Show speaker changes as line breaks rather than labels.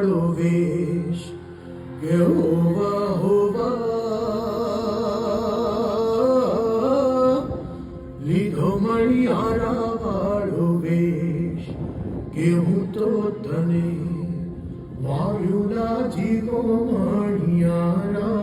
વાળો વેશ કે હોવા હોવા લીધો મણિયારા વાળો વેશ કે હું તો તને વાયુના જીવો મણિયારા